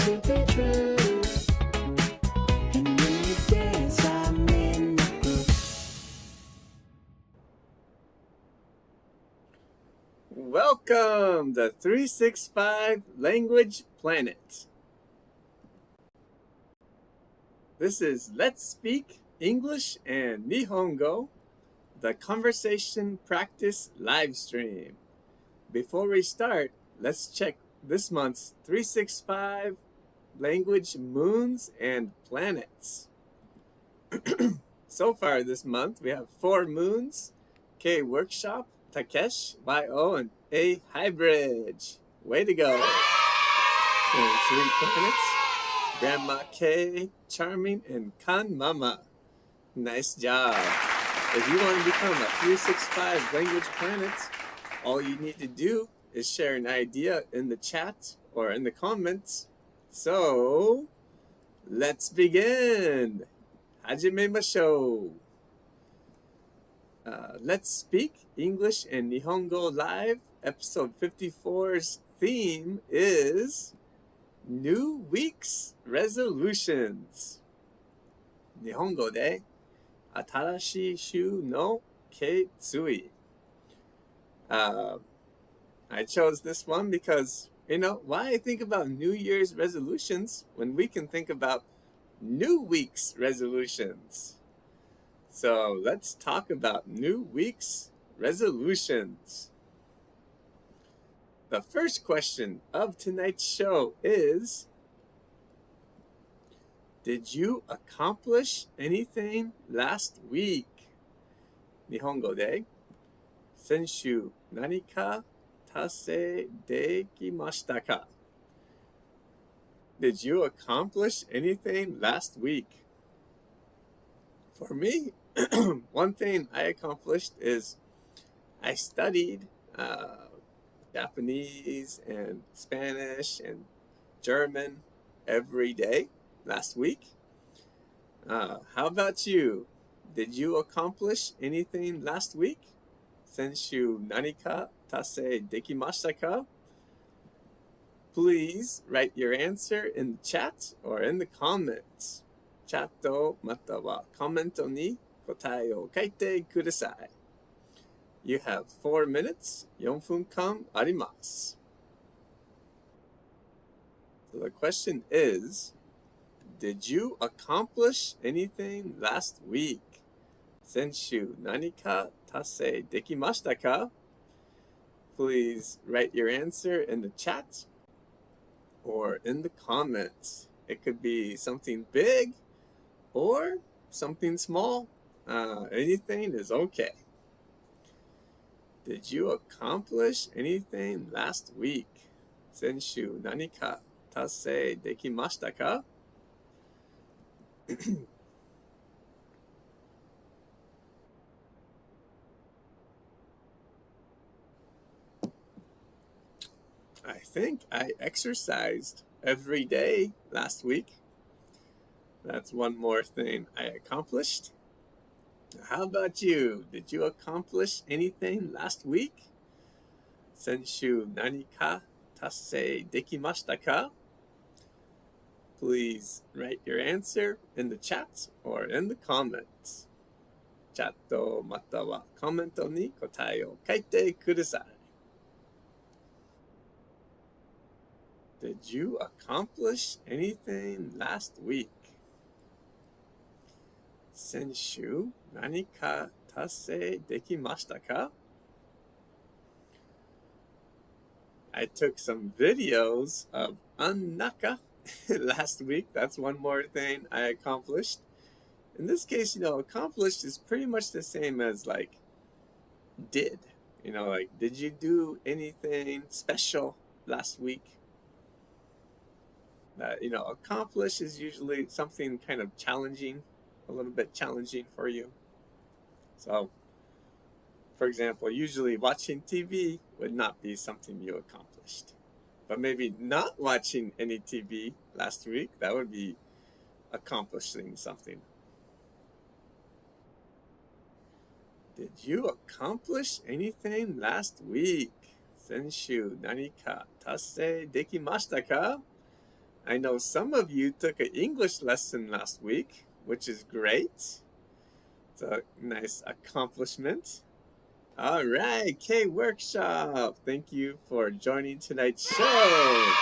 Welcome to 365 Language Planet. This is Let's Speak English and Nihongo, the conversation practice live stream. Before we start, let's check this month's 365 language moons and planets. So far this month, we have 4 moons, K Workshop, Takesh, YO, and A Hybrid. Way to go. And 3 planets, Grandma K, Charming, and Kan Mama. Nice job. If you want to become a 365 language planet, all you need to do is share an idea in the chat or in the comments. So, let's begin. Hajimemashou. Let's Speak English and Nihongo Live, episode 54's theme is New Week's Resolutions. 日本語で新しい週の決意。I chose this one because, why I think about New Year's resolutions when we can think about New Week's resolutions. So let's talk about New Week's resolutions. The first question of tonight's show is, did you accomplish anything last week? 日本語で先週何か達成できましたか? Did you accomplish anything last week? For me, one thing I accomplished is I studied Japanese and Spanish and German every day last week. How about you? Did you accomplish anything last week? 先週何か達成できましたか? Please write your answer in the chat or in the comments. チャットまたはコメントに答えを書いてください。You have 4 minutes. 4分間あります。So the question is, did you accomplish anything last week? 先週何か達成できましたか? Please write your answer in the chat or in the comments. It could be something big or something small. Anything is okay. Did you accomplish anything last week? 先週何か達成できましたか? I think I exercised every day last week. That's one more thing I accomplished. How about you? Did you accomplish anything last week? 先週何か達成できましたか? Please write your answer in the chat or in the comments. チャットまたはコメントに答えを書いてください。Did you accomplish anything last week? 先週何か達成できましたか? I took some videos of Annaka last week. That's one more thing I accomplished. In this case, accomplished is pretty much the same as like did. Did you do anything special last week? Accomplish is usually something kind of challenging, a little bit challenging for you. So, for example, usually watching TV would not be something you accomplished. But maybe not watching any TV last week, that would be accomplishing something. Did you accomplish anything last week? 先週何か達成できましたか? I know some of you took an English lesson last week, which is great. It's a nice accomplishment. All right, K Workshop. Thank you for joining tonight's show.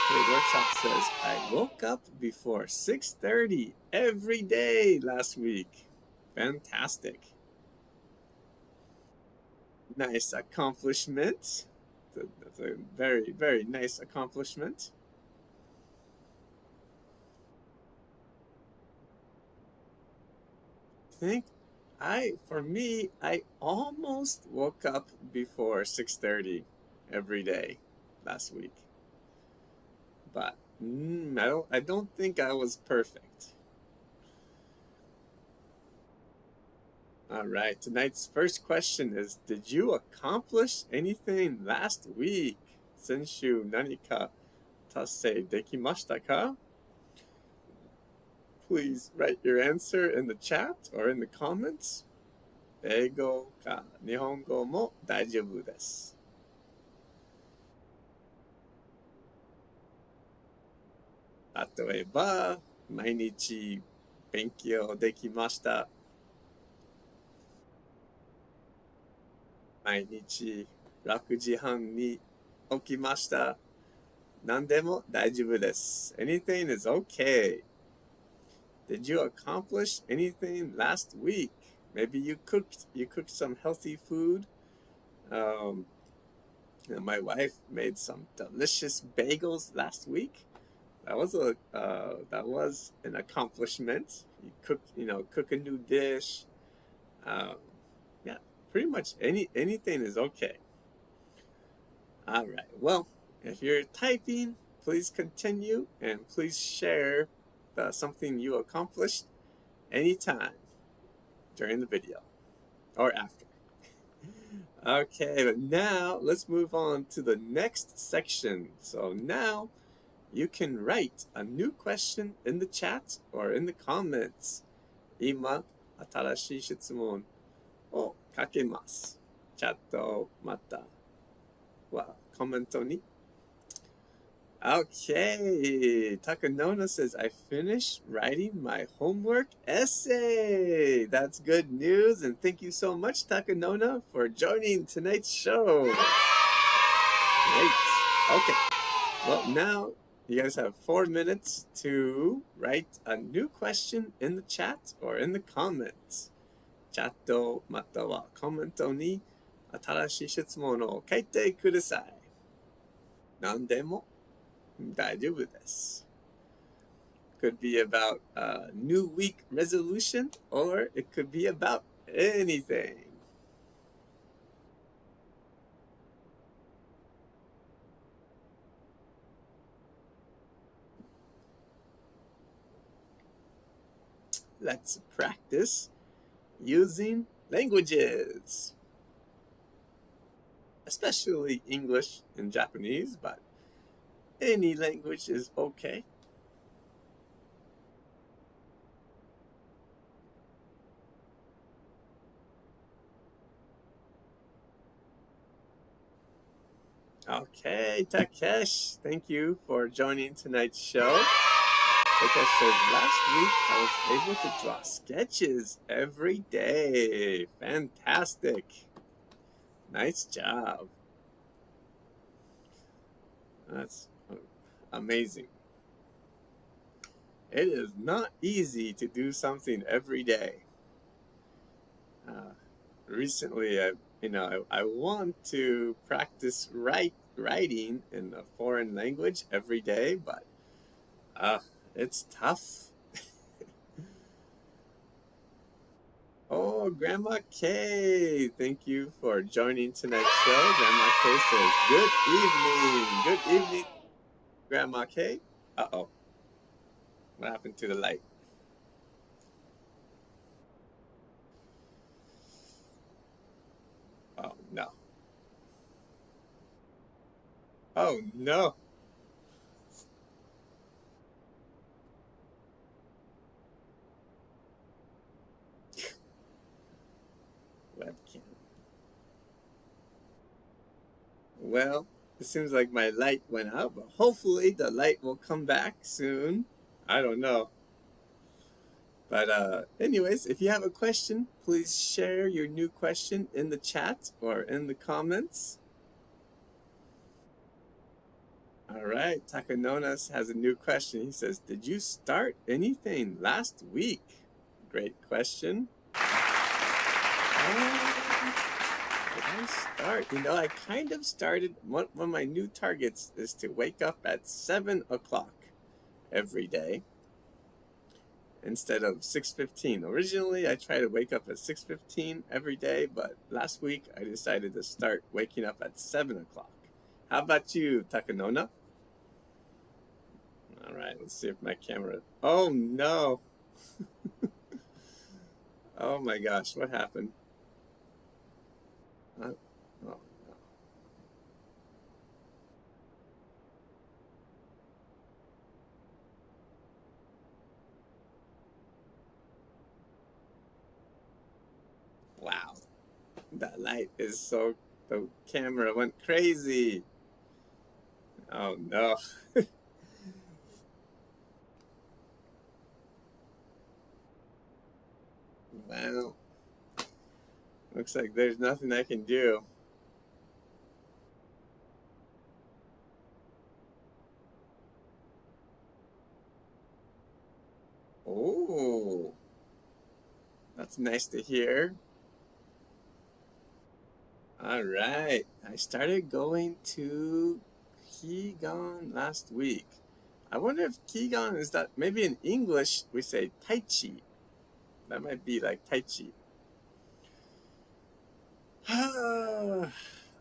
K Workshop says, I woke up before 6:30 every day last week. Fantastic. Nice accomplishment. That's a very, very nice accomplishment. For me, I almost woke up before 6:30 every day last week. But I don't think I was perfect. All right, tonight's first question is, did you accomplish anything last week? 先週何か達成できましたか? Please write your answer in the chat or in the comments. 英語か日本語も大丈夫です。例えば、毎日勉強できました。毎日6時半に起きました。何でも大丈夫です。Anything is okay. Did you accomplish anything last week? Maybe you cooked some healthy food. My wife made some delicious bagels last week. That was an accomplishment. You cook a new dish. Pretty much anything is okay. All right. Well, if you're typing, please continue and please share something you accomplished anytime during the video or after. Okay, but now let's move on to the next section. So now you can write a new question in the chat or in the comments. 今、新しい質問を書けます。チャットまたはコメントに。Okay, Takanona says, I finished writing my homework essay. That's good news, and thank you so much, Takanona, for joining tonight's show. Great. Okay, well, now you guys have 4 minutes to write a new question in the chat or in the comments. チャットまたはコメントに新しい質問を書いてください。何でも大丈夫です。Could be about a new week resolution or it could be about anything. Let's practice using languages, especially English and Japanese, but any language is okay. Okay, Takesh, thank you for joining tonight's show. Takesh says, last week I was able to draw sketches every day. Fantastic. Nice job. That's amazing. It is not easy to do something every day. Recently, I want to practice writing in a foreign language every day, but it's tough. Oh, Grandma Kay, thank you for joining tonight's show. Grandma Kay says, good evening. Good evening, Grandma Kay. Uh-oh. What happened to the light? Oh, no. Oh, no. Webcam. Well, It seems like my light went out, but hopefully the light will come back soon. I don't know. But anyways, if you have a question, please share your new question in the chat or in the comments. All right, Takanonas has a new question. He says, did you start anything last week? Great question. Did I start? I kind of started, one of my new targets is to wake up at 7 o'clock every day instead of 6:15. Originally, I try to wake up at 6:15 every day, but last week I decided to start waking up at 7 o'clock. How about you, Takanona? All right, let's see if my camera... Oh, no. Oh, my gosh, what happened? Oh, no. Wow, that light is so... The camera went crazy. Oh, no. Well, looks like there's nothing I can do. Oh, that's nice to hear. All right, I started going to Qigong last week. I wonder if Qigong is that, maybe in English we say Tai Chi. That might be like Tai Chi.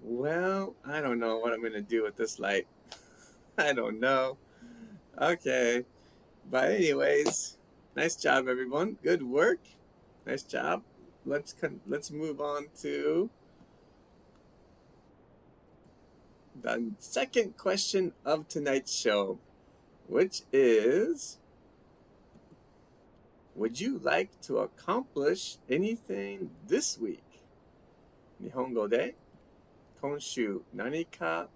Well, I don't know what I'm going to do with this light. I don't know. Okay. But anyways, nice job, everyone. Good work. Nice job. Let's move on to the second question of tonight's show, which is, would you like to accomplish anything this week? 日本語で、今週何か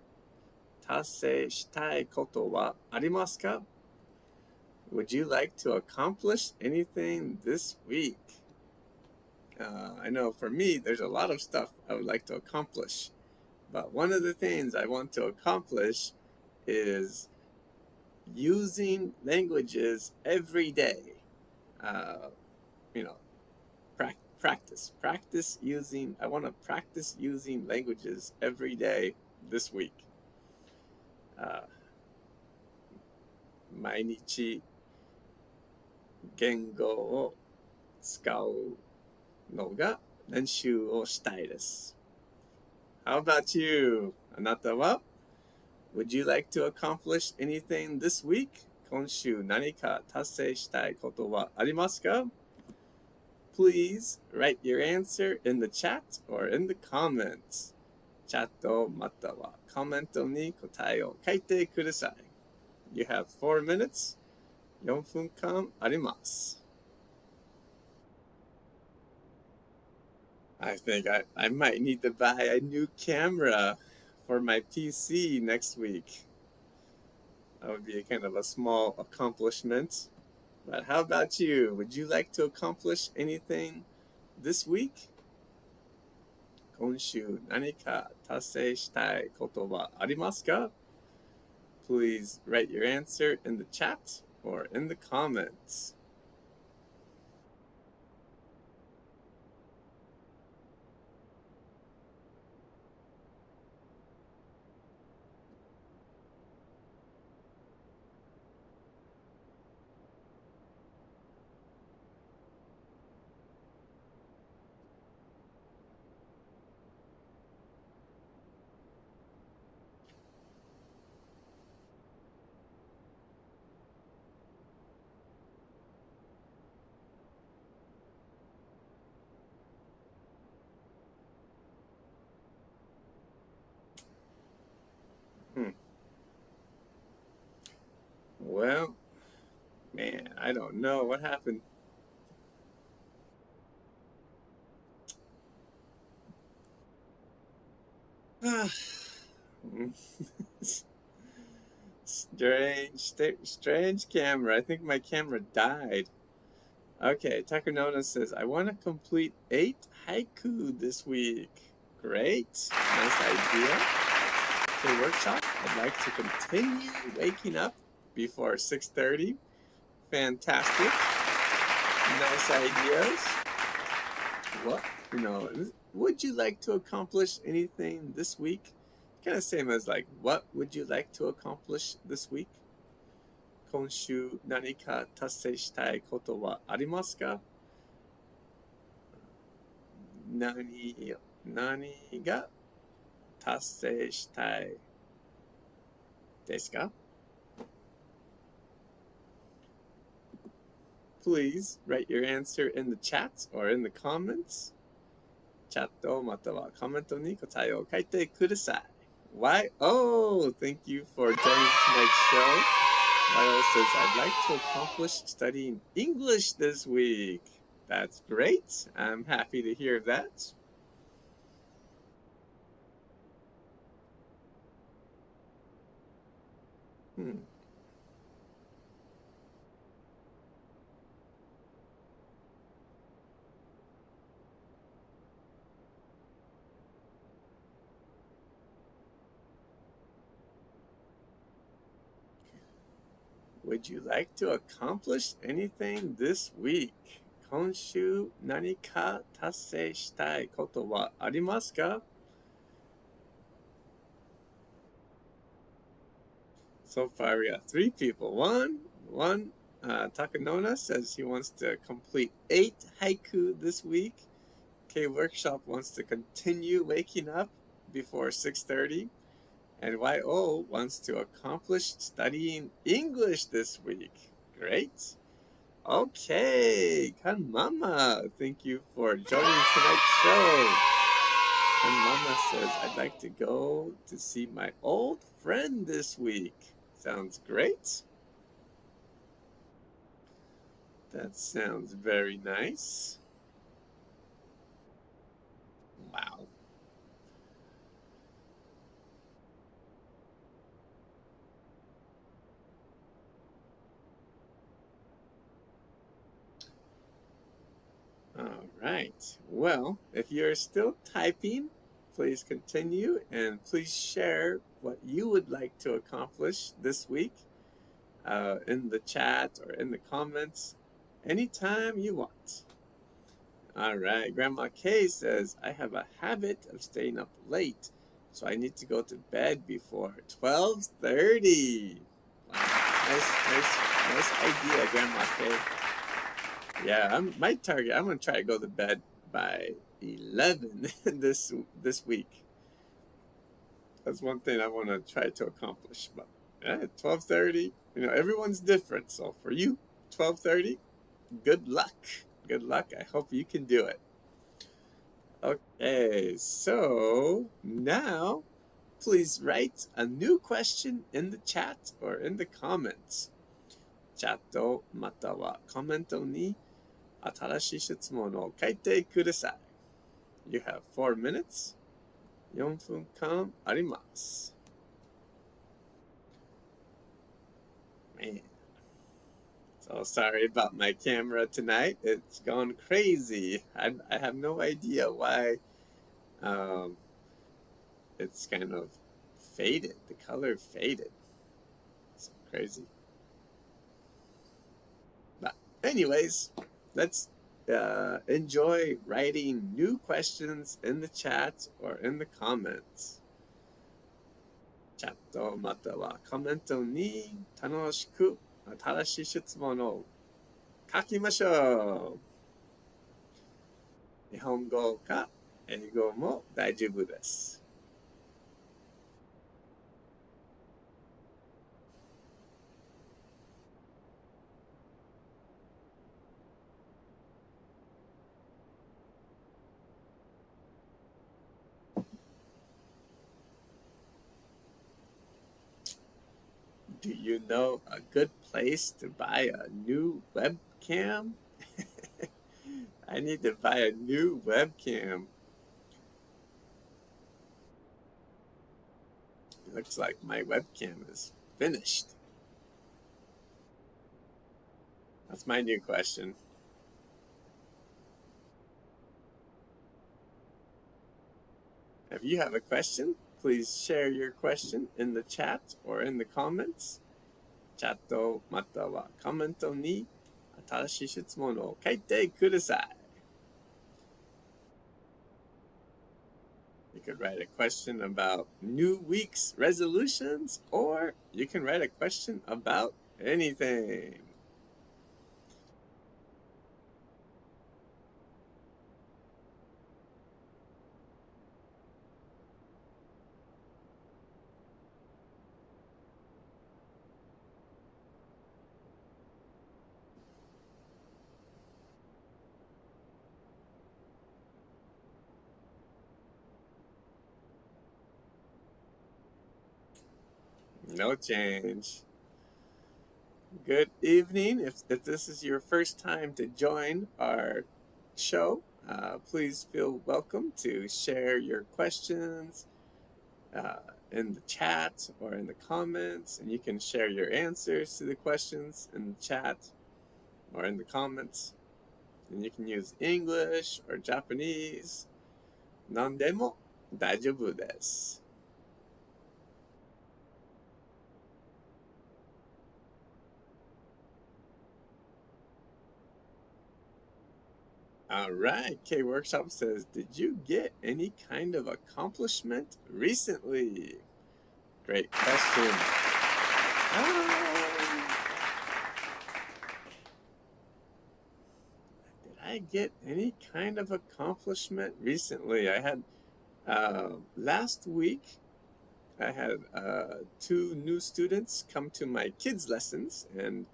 達成したいことはありますか? Would you like to accomplish anything this week? I know for me, there's a lot of stuff I would like to accomplish. But one of the things I want to accomplish is using languages every day. Practice using, I want to practice using languages every day this week. 毎日言語を使うのが練習をしたいです。How about you? あなたは? Would you like to accomplish anything this week? 今週何か達成したいことはありますか? Please write your answer in the chat or in the comments. チャットまたはコメントに答えを書いてください。You have 4 minutes. 4分間あります。I think I might need to buy a new camera for my PC next week. That would be a kind of a small accomplishment. But how about you? Would you like to accomplish anything this week? 今週何か達成したいことはありますか? Please write your answer in the chat or in the comments. Well, man, I don't know what happened. Strange camera. I think my camera died. Okay, Takanona says, I want to complete 8 haiku this week. Great. Nice idea. Okay, workshop. I'd like to continue waking up before 6:30. Fantastic. Nice ideas. What? Would you like to accomplish anything this week? Kind of same as like, what would you like to accomplish this week? 今週何か達成したいことはありますか？何が達成したいですか？ Please write your answer in the chat or in the comments. チャットまたはコメントに答えを書いてください。Why? Oh, thank you for joining tonight's show. Milo says, I'd like to accomplish studying English this week. That's great. I'm happy to hear that. Would you like to accomplish anything this week? 今週何か達成したいことはありますか? So far we got 3 people. One, Takanona says he wants to complete 8 haiku this week. K Workshop wants to continue waking up before 6:30. And YO wants to accomplish studying English this week. Great. Okay, Kan Mama, thank you for joining tonight's show. Kan Mama says, I'd like to go to see my old friend this week. Sounds great. That sounds very nice. Wow. All right. Well, if you're still typing, please continue and please share what you would like to accomplish this week in the chat or in the comments anytime you want. All right. Grandma Kay says, I have a habit of staying up late, so I need to go to bed before 12:30. Wow. Nice idea, Grandma Kay. Yeah, my target, I'm going to try to go to bed by 11 this week. That's one thing I want to try to accomplish. But 12:30, everyone's different. So for you, 12:30, good luck. Good luck. I hope you can do it. Okay, so now please write a new question in the chat or in the comments. チャットまたはコメントに新しい質問を書いてください。You have 4 minutes. 4分間あります。Man. So sorry about my camera tonight. It's gone crazy. I have no idea why it's kind of faded. The color faded. It's crazy. But anyways, let's enjoy writing new questions in the chat or in the comments. チャットまたはコメントに楽しく新しい質問を書きましょう。日本語か英語も大丈夫です。Do you know a good place to buy a new webcam? I need to buy a new webcam. It looks like my webcam is finished. That's my new question. If you have a question, please share your question in the chat or in the comments. チャットまたはコメントに新しい質問を書いてください。You could write a question about new week's resolutions, or you can write a question about anything. No change. Good evening. If this is your first time to join our show, please feel welcome to share your questions in the chat or in the comments, and you can share your answers to the questions in the chat or in the comments. And you can use English or Japanese. 何でも大丈夫です。All right, K Workshop says, did you get any kind of accomplishment recently? Great question. Did I get any kind of accomplishment recently? I had, last week, I had 2 new students come to my kids' lessons, and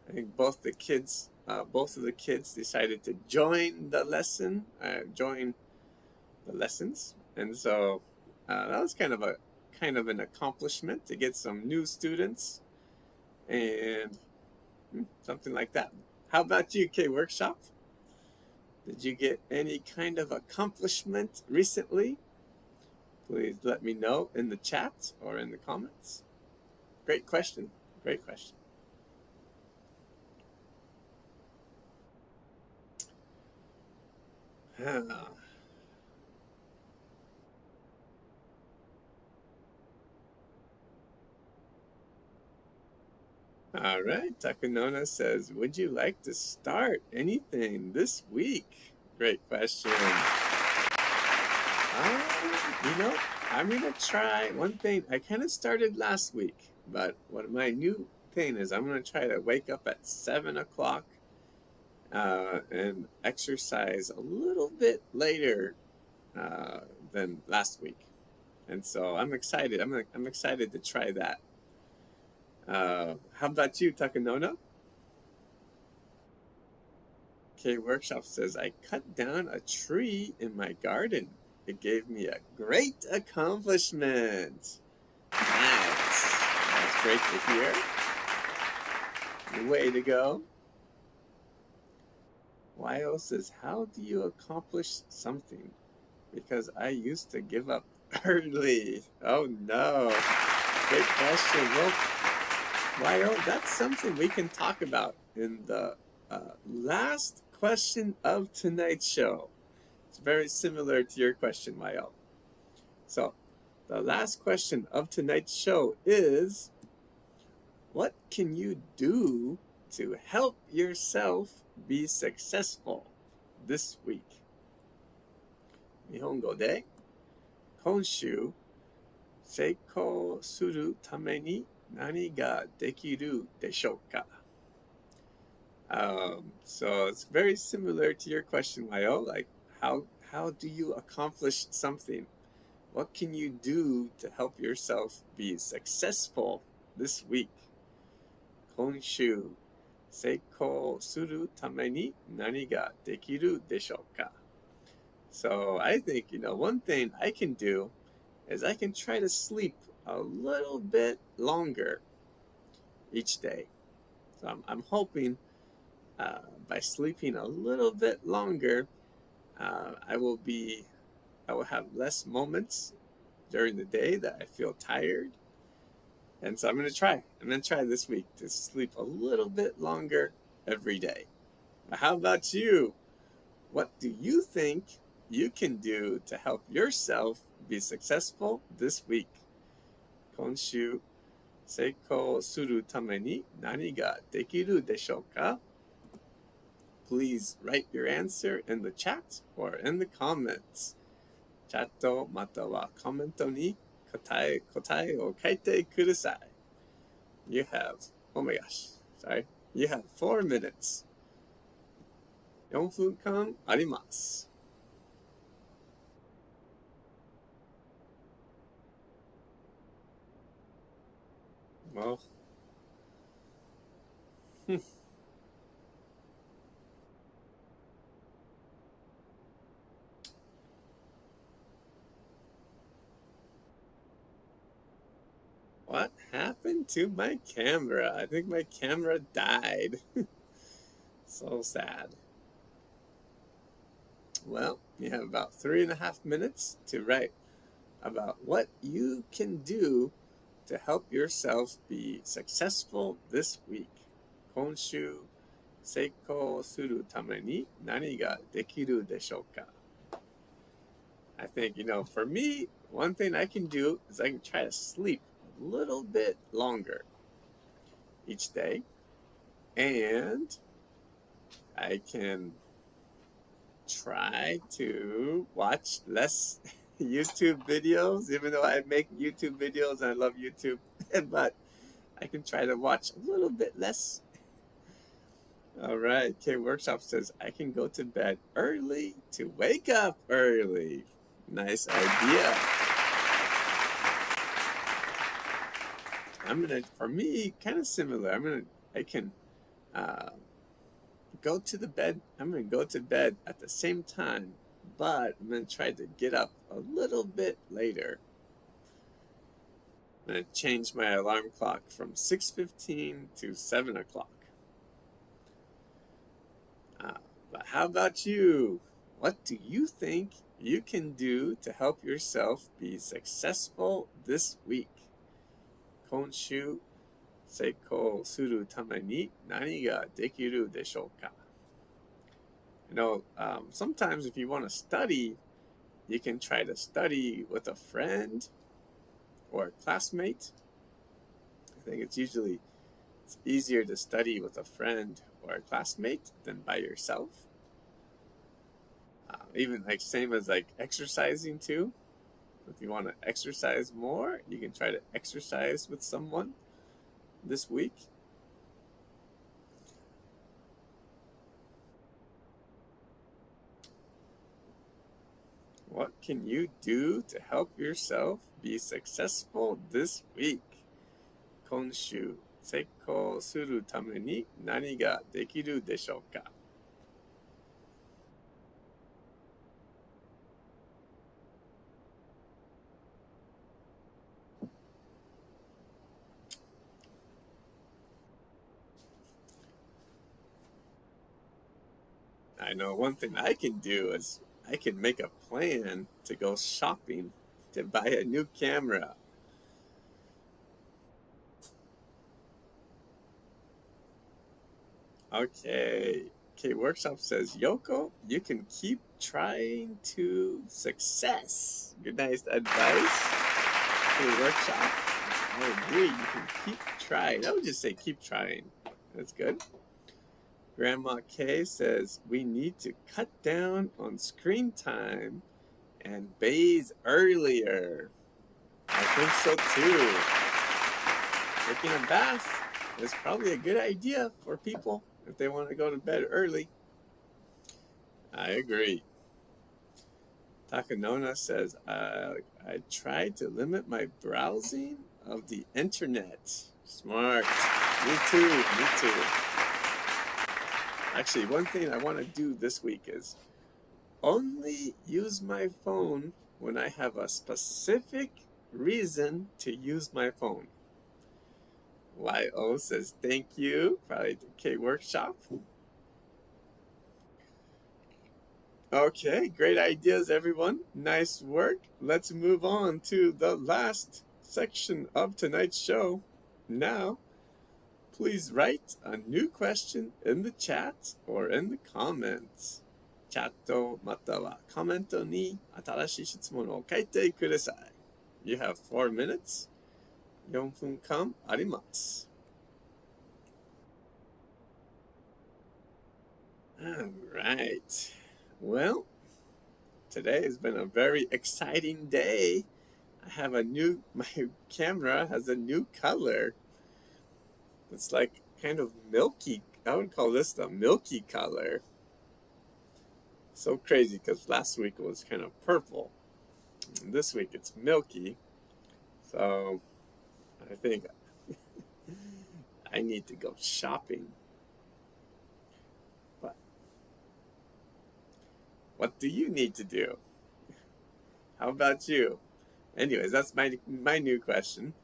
I think both of the kids decided to join the lessons, and so that was kind of an accomplishment to get some new students and something like that. How about you, K Workshop? Did you get any kind of accomplishment recently? Please let me know in the chat or in the comments. Great question. Great question. All right, Takanona says, would you like to start anything this week? Great question. I'm going to try one thing. I kind of started last week, but what my new thing is, I'm going to try to wake up at 7 o'clock and exercise a little bit later than last week. And so I'm excited. I'm excited to try that. How about you, Takanona? K Workshop says, I cut down a tree in my garden. It gave me a great accomplishment. Nice. That's great to hear. Way to go. YO says, how do you accomplish something? Because I used to give up early. Oh no. Great question. Well, YO, that's something we can talk about in the last question of tonight's show. It's very similar to your question, YO. So, the last question of tonight's show is, what can you do to help yourself be successful this week? 日本語で、今週成功するために何ができるでしょうか? So it's very similar to your question, YO. Like, how do you accomplish something? What can you do to help yourself be successful this week? 今週成功するために何ができるでしょうか? So I think, one thing I can do is I can try to sleep a little bit longer each day. So I'm hoping by sleeping a little bit longer, I will have less moments during the day that I feel tired. And so I'm going to try this week to sleep a little bit longer every day. How about you? What do you think you can do to help yourself be successful this week? 今週成功するために何ができるでしょうか? Please write your answer in the chat or in the comments. チャットまたはコメントに答えを書いてください。You have 4 minutes. 4分間あります。Well, what happened to my camera? I think my camera died. So sad. Well, you have about 3.5 minutes to write about what you can do to help yourself be successful this week. 今週成功するために何ができるでしょうか? I think, for me, one thing I can do is I can try to sleep a little bit longer each day. And I can try to watch less YouTube videos, even though I make YouTube videos and I love YouTube, but I can try to watch a little bit less. All right, K Workshop says, I can go to bed early to wake up early. Nice idea. For me, kind of similar. I can go to the bed. I'm going to go to bed at the same time, but I'm going to try to get up a little bit later. I'm going to change my alarm clock from 6:15 to 7 o'clock. But how about you? What do you think you can do to help yourself be successful this week? 今週成功するために何ができるでしょうか? Sometimes if you want to study, you can try to study with a friend or a classmate. I think it's easier to study with a friend or a classmate than by yourself. Even same as exercising too. If you want to exercise more, you can try to exercise with someone this week. What can you do to help yourself be successful this week? 今週成功するために何ができるでしょうか? I know one thing I can do is I can make a plan to go shopping to buy a new camera. Okay, K Workshop says, Yoko, you can keep trying to success. Good, nice advice, K Workshop. I agree, you can keep trying. I would just say keep trying. That's good. Grandma K says, we need to cut down on screen time and bathe earlier. I think so too. Taking a bath is probably a good idea for people if they want to go to bed early. I agree. Takanona says, I try to limit my browsing of the internet. Smart. Me too. Actually, one thing I want to do this week is only use my phone when I have a specific reason to use my phone. YO says, thank you. Probably the K Workshop. Okay, great ideas, everyone. Nice work. Let's move on to the last section of tonight's show. Now, please write a new question in the chat or in the comments. チャットまたはコメントに新しい質問を書いてください。You have 4 minutes. 4分間あります。All right. Well, today has been a very exciting day. My camera has a new color. It's like kind of milky. I would call this the milky color. So crazy because last week it was kind of purple. And this week it's milky. So I think I need to go shopping. But what do you need to do? How about you? Anyways, that's my new question.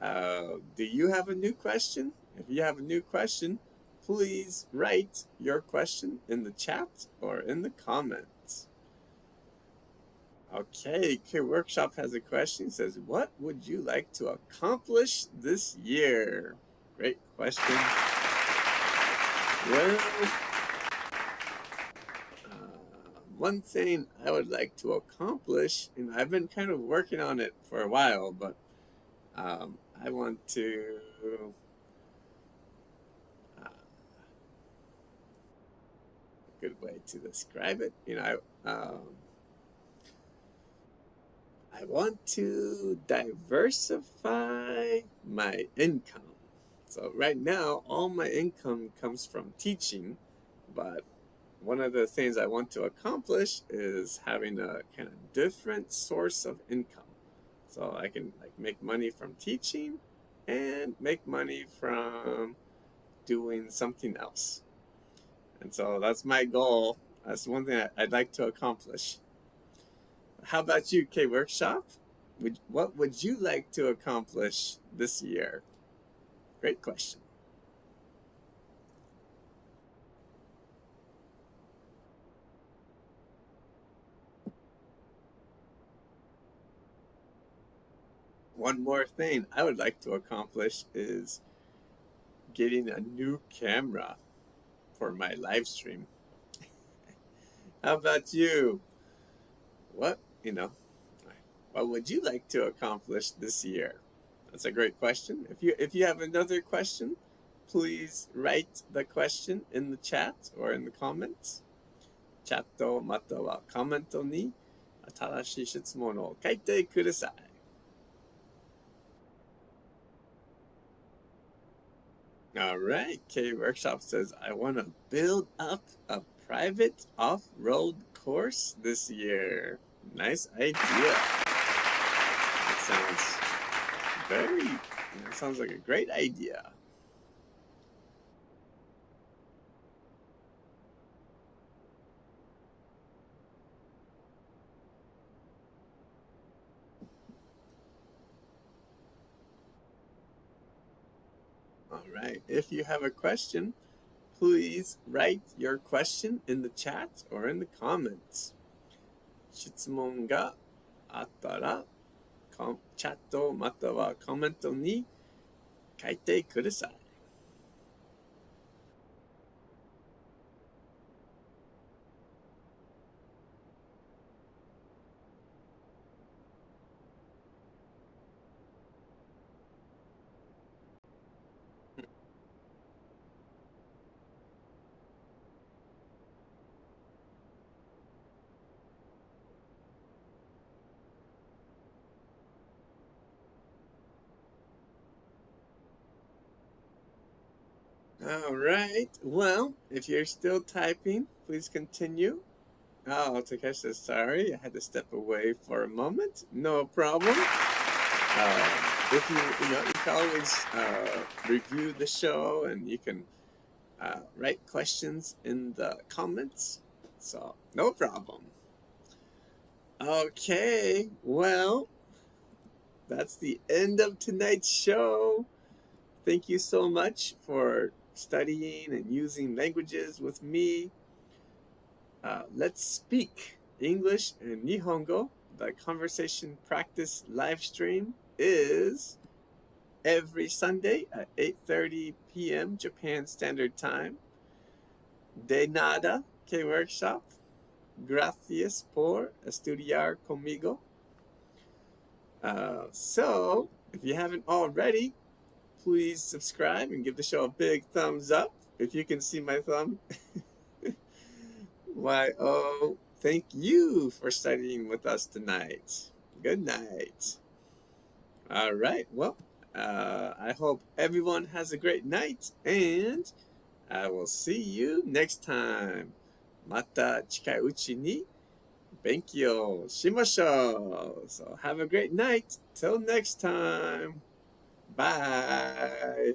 Do you have a new question? If you have a new question, please write your question in the chat or in the comments. Okay, K Workshop has a question. It says, what would you like to accomplish this year? Great question. Well, one thing I would like to accomplish, and I've been kind of working on it for a while, but I want to a good way to describe it, I want to diversify my income. So right now, all my income comes from teaching, but one of the things I want to accomplish is having a kind of different source of income. So I can make money from teaching and make money from doing something else. And so that's my goal. That's one thing I'd like to accomplish. How about you, K Workshop? What would you like to accomplish this year? Great question. One more thing I would like to accomplish is getting a new camera for my live stream. How about you? What would you like to accomplish this year? That's a great question. If you have another question, please write the question in the chat or in the comments. チャットまたはコメントに新しい質問を書いてください。All right, K Workshop says, I want to build up a private off-road course this year. Nice idea. That sounds like a great idea. All right, if you have a question, please write your question in the chat or in the comments. 質問があったら、チャットまたはコメントに書いてください。All right. Well, if you're still typing, please continue. Oh, Takesh says, sorry, I had to step away for a moment. No problem. If you can always review the show, and you can write questions in the comments. So, no problem. Okay, well, that's the end of tonight's show. Thank you so much for studying and using languages with me. Let's speak English and Nihongo. The conversation practice live stream is every Sunday at 8:30 p.m. Japan Standard Time. De nada, que workshop. Gracias por estudiar conmigo. So, if you haven't already, please subscribe and give the show a big thumbs up. If you can see my thumb. Thank you for studying with us tonight. Good night. All right. Well, I hope everyone has a great night, and I will see you next time. また近いうちに勉強しましょう. So have a great night. Till next time. Bye.